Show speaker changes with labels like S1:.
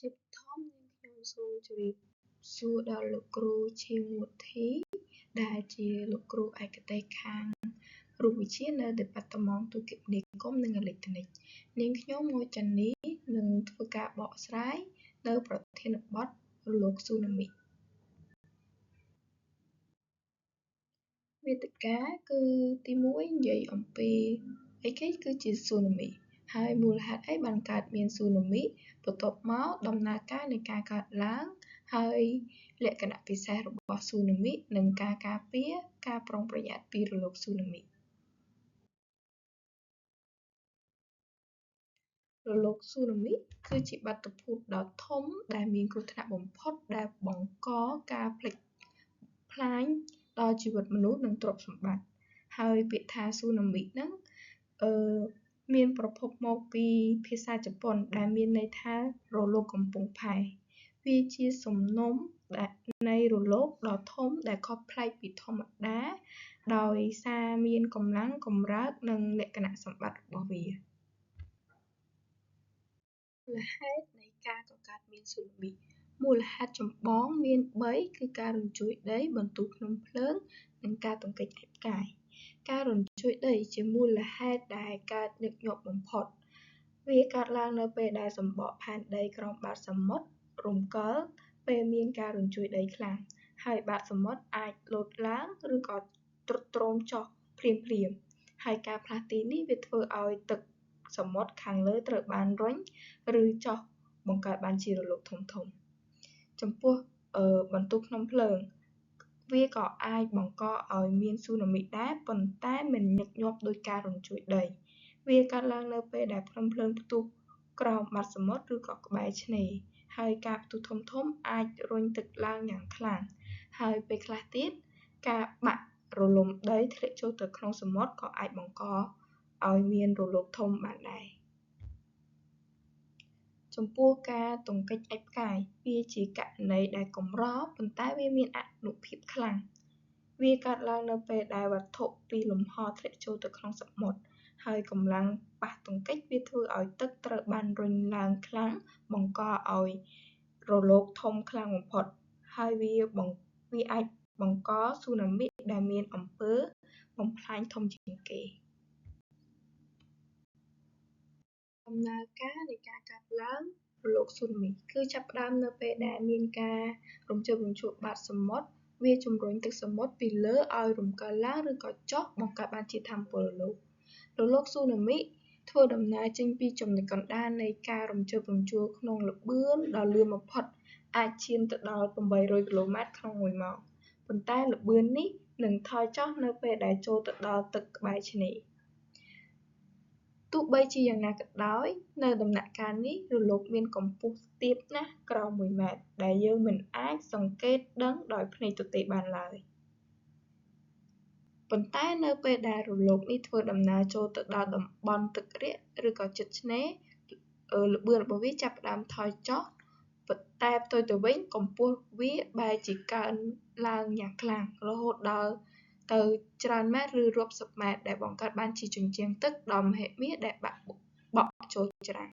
S1: ជាបឋមនាងខ្ញុំសូមជម្រាបសួរដល់លោកគ្រូឈៀងមុទ្ធីដែលជាលោកគ្រូឯកទេសខាងរូបវិទ្យានៅ Department ទូរគមនាគមន៍និងអេឡិចត្រូនិកនាងខ្ញុំមួយចាន់នីនឹងធ្វើការបកស្រាយនៅប្រធានបទរលកស៊ូណាមីវេទិកាគឺទី1និយាយអំពីអីគេគឺជាស៊ូណាមីហើយមូលហេតុអីបានកើតមានស៊ូណាមីបន្ទាប់មកដំណើរការនៃការកើតឡើងហើយលក្ខណៈពិសេសរបស់ស៊ូណាមីនិងការការពារការប្រុងប្រយ័ត្នពីរលកស៊ូណាមីរលកស៊ូណាមីគឺជាបាតុភូតដ៏ធំដែលមានគ្រោះថ្នាក់បំផុតដែលបង្កការភ្លេចភ្លាញដល់ជីវិតមនុស្សនិងទ្រព្យសម្បត្តិហើយពាក្យថាស៊ូណាមីហ្នឹងមានប្រភពមកពីភាសាជប៉ុនដែលមានន័យថារលកកំពង់ផែវាជាសំណុំនៃរលកដ៏ធំដែលខុសប្លែកពីធម្មតាដោយសារមានកម្លាំងកម្រើកនិងលក្ខណៈសម្បត្តិរបស់វាមូលហេតុនៃការកកើតមានស៊ូណាមីមូលហេតុចម្បងមាន3គឺការរញ្ជួយដីបន្ទុះភ្នំភ្លើងនិងការទង្គិចឯកផ្កាយការរញ្ជួយដីជាមូលហេតុដែលកើតញឹកញាប់បំផុតវាកើតឡើងនៅពេលដែលសម្បកផែនដីក្រោមបាតសមុទ្ររំកិលពេលមានការរញ្ជួយដីខ្លាំងហើយបាតសមុទ្រអាចលោតឡើងឬក៏ទ្រុឌទ្រោមចុះភ្លាមហើយការផ្លាស់ទីនេះវាធ្វើឲ្យទឹកសមុទ្រខាងលើត្រូវបានរុញឬចុះបង្កើតបានជារលកធំចំពោះបន្ទុះភ្នំភ្លើងវាក៏អាចបង្កឲ្យមានស៊ូណាមីដែរប៉ុន្តែមិនញឹកញាប់ដោយការរញ្ជួយដីវាកើតឡើងនៅពេលដែលភ្នំភ្លើងផ្ទុះក្រោមបាតសមុទ្រឬក៏ក្បែរឆ្នេរហើយការផ្ទុះធំអាចរុញទឹកឡើងយ៉ាងខ្លាំងហើយពេលខ្លះទៀតការបាក់រលំដីធ្លាក់ចូលទៅក្នុងសមុទ្រក៏អាចបង្កឲ្យមានរលកធំបានដែរចំពោះការទង្គិចឯកផ្កាយវាជាករណីដែលកម្រប៉ុន្តែវាមានអានុភាពខ្លាំងវាកើតឡើងនៅពេលដែលវត្ថុពីលំហធ្លាក់ចូលទៅក្នុងសមុទ្រហើយកម្លាំងប៉ះទង្គិចវាធ្វើឲ្យទឹកត្រូវបានរុញឡើងខ្លាំងបង្កឲ្យរលកធំខ្លាំងបំផុតហើយវាអាចបង្កស៊ូណាមីដែលមានអំពើបំផ្លាញធំជាងគេដំណើរការនៃការកើតឡើងរលកស៊ូណាមីគឺចាប់ផ្ដើមនៅពេលដែលមានការរំជើបរំជួលបាតសមុទ្រវាជំរុញទឹកសមុទ្រពីលើឲ្យរំកិលឡើងឬក៏ចុះបង្កើតបានជាថាមពលរលកស៊ូណាមីធ្វើដំណើរចេញពីចំណុចកណ្ដាលនៃការរំជើបរំជួលក្នុងល្បឿនដ៏លឿនបំផុតអាចឈានទៅដល់800គីឡូម៉ែត្រក្នុង1ម៉ោងប៉ុន្តែល្បឿននេះនឹងថយចុះនៅពេលដែលចូលទៅដល់ទឹកក្បែរឆ្នេរទោះបីជាយ៉ាងណាក៏ដោយនៅដំណាក់កាលនេះរលកមានកម្ពស់ទាបណាស់ក្រោម1ម៉ែត្រដែលយើងមិនអាចសង្កេតដឹងដោយភ្នែកទទេបានឡើយប៉ុន្តែនៅពេលដែលរលកនេះធ្វើដំណើរចូលទៅដល់តំបន់ទឹករាក់ឬក៏ជិតឆ្នេរល្បឿនរបស់វាចាប់ផ្ដើមថយចុះតែផ្ទុយទៅវិញកម្ពស់វាបែរជាកើនឡើងយ៉ាងខ្លាំងរហូតដល់ទៅច្រើនម៉ែត្រឬរាប់សិបម៉ែត្រដែលបង្កើតបានជាជញ្ជាំងទឹកដ៏មហិមាដែលបក់ចូលច្រាំង